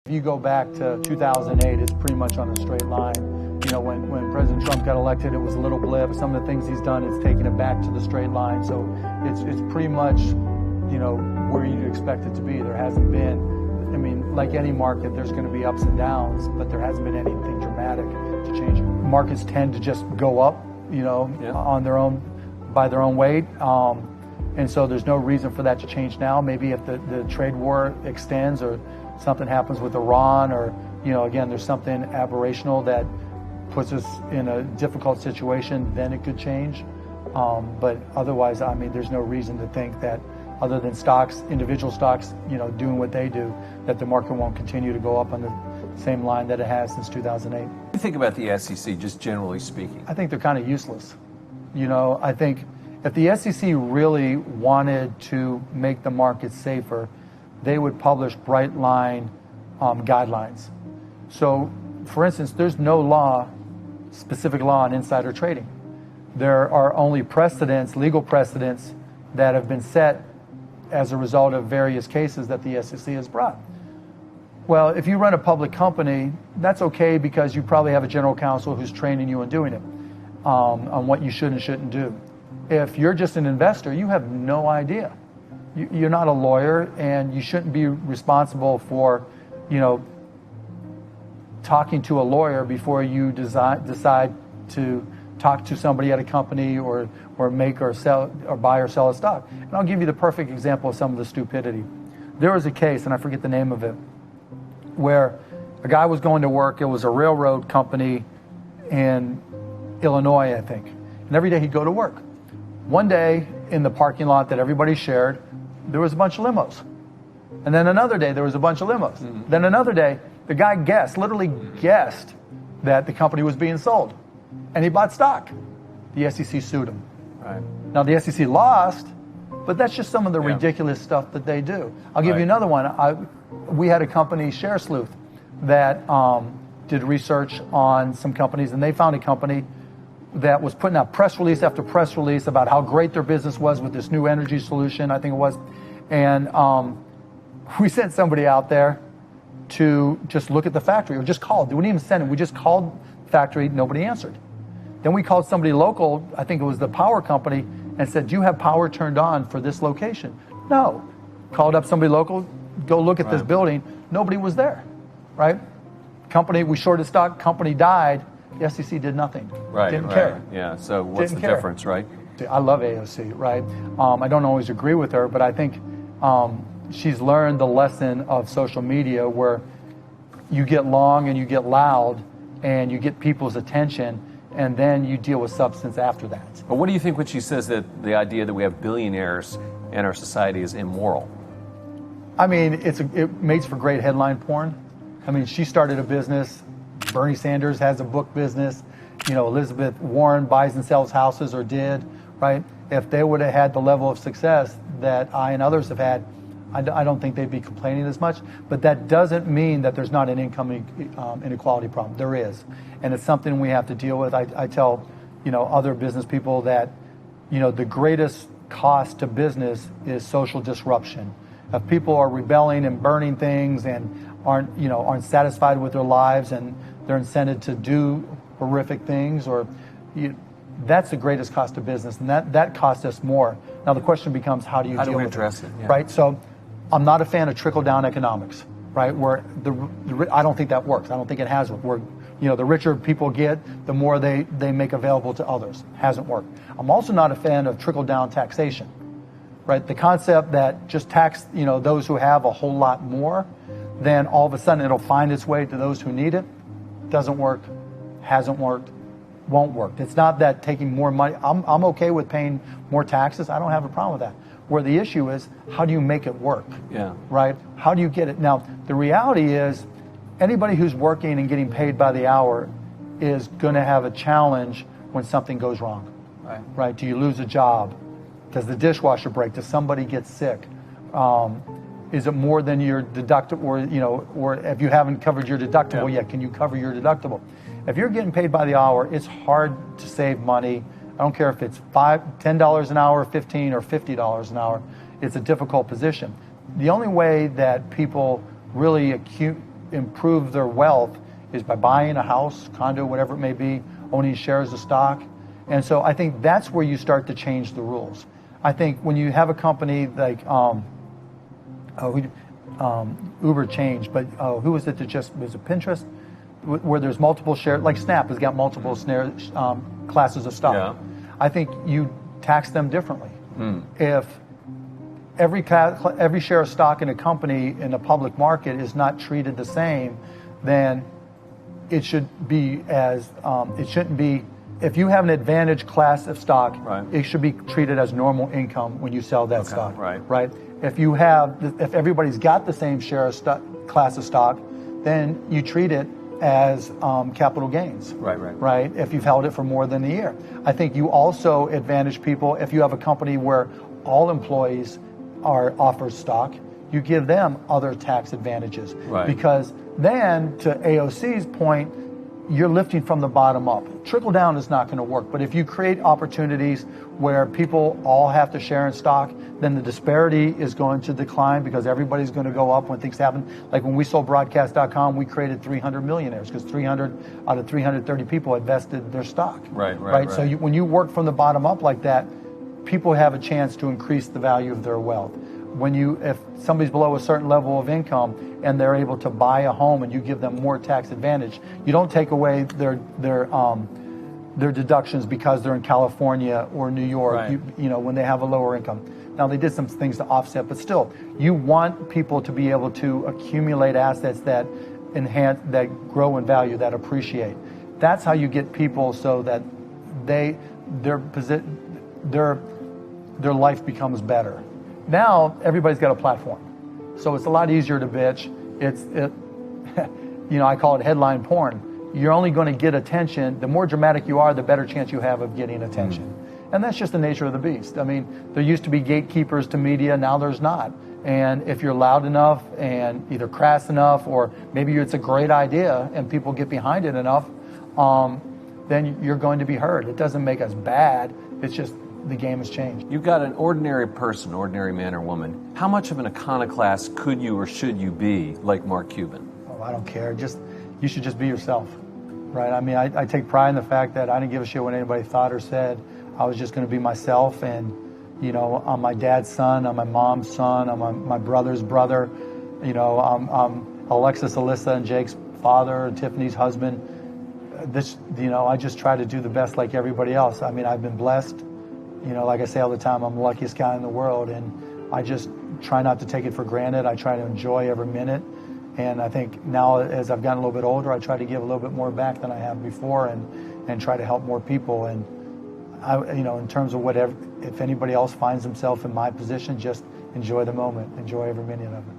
If you go back to 2008, it's pretty much on a straight line. You know, when President Trump got elected, it was a little blip. Some of the things he's done, it's taken it back to the straight line. So it's pretty much, you know, where you'd expect it to be. There hasn't been, I mean, like any market, there's going to be ups and downs, but there hasn't been anything dramatic to change it. Markets tend to just go up, you know, on their own, by their own weight. And so there's no reason for that to change now. Maybe if the trade war extends or something happens with Iran, or, you know, again, there's something aberrational that puts us in a difficult situation, then it could change. But otherwise, I mean, there's no reason to think that, other than stocks, individual stocks, you know, doing what they do, that the market won't continue to go up on the same line that it has since 2008. What do you think about the SEC, just generally speaking? I think they're kind of useless. You know, I think if the SEC really wanted to make the market safer, they would publish bright line guidelines. So, for instance, there's no law, specific law on insider trading. There are only precedents, legal precedents, that have been set as a result of various cases that the SEC has brought. Well, if you run a public company, that's okay because you probably have a general counsel who's training you in doing it, on what you should and shouldn't do. If you're just an investor, you have no idea. You're not a lawyer, and you shouldn't be responsible for, you know, talking to a lawyer before you decide to talk to somebody at a company or make or sell or buy or sell a stock. And I'll give you the perfect example of some of the stupidity. There was a case, and I forget the name of it, where a guy was going to work. It was a railroad company in Illinois, I think. And every day he'd go to work. One day in the parking lot that everybody shared, there was a bunch of limos. And then another day there was a bunch of limos. Mm-hmm. Then another day, the guy literally guessed that the company was being sold. And he bought stock. The SEC sued him. Right. Now the SEC lost, but that's just some of the ridiculous stuff that they do. I'll give you another one. We had a company, Share Sleuth, that did research on some companies, and they found a company that was putting out press release after press release about how great their business was with this new energy solution, I think it was. And we sent somebody out there to just look at the factory, or just called. We didn't even send it. We just called the factory. Nobody answered. Then we called somebody local, I think it was the power company, and said, do you have power turned on for this location? No. Called up somebody local, go look at this building. Nobody was there, right? Company, we shorted stock, company died. The SEC did nothing. Didn't care. Yeah, so what's the difference, right? I love AOC, right? I don't always agree with her, but I think she's learned the lesson of social media, where you get long and you get loud and you get people's attention, and then you deal with substance after that. But what do you think when she says that the idea that we have billionaires in our society is immoral? I mean, it makes for great headline porn. I mean, she started a business. Bernie Sanders has a book business. You know, Elizabeth Warren buys and sells houses, or did, right? If they would have had the level of success that I and others have had, I don't think they'd be complaining as much. But that doesn't mean that there's not an income inequality problem. There is. And it's something we have to deal with. I tell, you know, other business people that, you know, the greatest cost to business is social disruption. If people are rebelling and burning things and aren't satisfied with their lives, and they're incented to do horrific things, that's the greatest cost to business, and that costs us more. Now the question becomes, how do you deal with address it? Yeah. Right? So I'm not a fan of trickle-down economics, right? Where I don't think that works. I don't think it has worked. Where, you know, the richer people get, the more they make available to others. Hasn't worked. I'm also not a fan of trickle-down taxation, right? The concept that just tax, you know, those who have a whole lot more, then all of a sudden it'll find its way to those who need it. Doesn't work, hasn't worked, won't work. It's not that taking more money. I'm okay with paying more taxes. I don't have a problem with that. Where the issue is, how do you make it work? Yeah. Right? How do you get it? Now, the reality is, anybody who's working and getting paid by the hour is going to have a challenge when something goes wrong. Right? Do you lose a job? Does the dishwasher break? Does somebody get sick? Is it more than your deductible, or if you haven't covered your deductible yet, can you cover your deductible? If you're getting paid by the hour, it's hard to save money. I don't care if it's $10 an hour, $15 or $50 an hour. It's a difficult position. The only way that people really improve their wealth is by buying a house, condo, whatever it may be, owning shares of stock. And so I think that's where you start to change the rules. I think when you have a company like Uber changed, but who was it that just was it Pinterest, where there's multiple shares, like Snap has got multiple classes of stock. Yeah. I think you tax them differently. If every share of stock in a company in the public market is not treated the same, then it should be it shouldn't be. If you have an advantage class of stock, right, it should be treated as normal income when you sell that stock. Right. If everybody's got the same share of class of stock, then you treat it as capital gains. Right. If you've held it for more than a year, I think you also advantage people. If you have a company where all employees are offered stock, you give them other tax advantages. Right. Because then, to AOC's point, you're lifting from the bottom up. Trickle down is not going to work. But if you create opportunities where people all have to share in stock, then the disparity is going to decline because everybody's going to go up when things happen. Like when we sold broadcast.com, we created 300 millionaires because 300 out of 330 people had vested their stock. Right. So when you work from the bottom up like that, people have a chance to increase the value of their wealth. If somebody's below a certain level of income and they're able to buy a home and you give them more tax advantage, you don't take away their deductions because they're in California or New York. Right. When they have a lower income. Now they did some things to offset, but still, you want people to be able to accumulate assets that enhance, that grow in value, that appreciate. That's how you get people so that their life becomes better. Now everybody's got a platform, so it's a lot easier to bitch. I call it headline porn. You're only going to get attention. The more dramatic you are, the better chance you have of getting attention. And that's just the nature of the beast. I mean, there used to be gatekeepers to media, now there's not. And if you're loud enough and either crass enough, or maybe it's a great idea and people get behind it enough, then you're going to be heard. It doesn't make us bad. It's just the game has changed. You've got an ordinary person, ordinary man or woman. How much of an iconoclast could you or should you be like Mark Cuban? Oh, I don't care. You should just be yourself, right? I mean, I take pride in the fact that I didn't give a shit what anybody thought or said. I was just going to be myself, and I'm my dad's son, I'm my mom's son, I'm my brother's brother. I'm Alexis, Alyssa, and Jake's father, Tiffany's husband. I just try to do the best like everybody else. I mean, I've been blessed. Like I say all the time, I'm the luckiest guy in the world, and I just try not to take it for granted. I try to enjoy every minute, and I think now as I've gotten a little bit older, I try to give a little bit more back than I have before, and try to help more people. And in terms of whatever, if anybody else finds himself in my position, just enjoy the moment, enjoy every minute of it.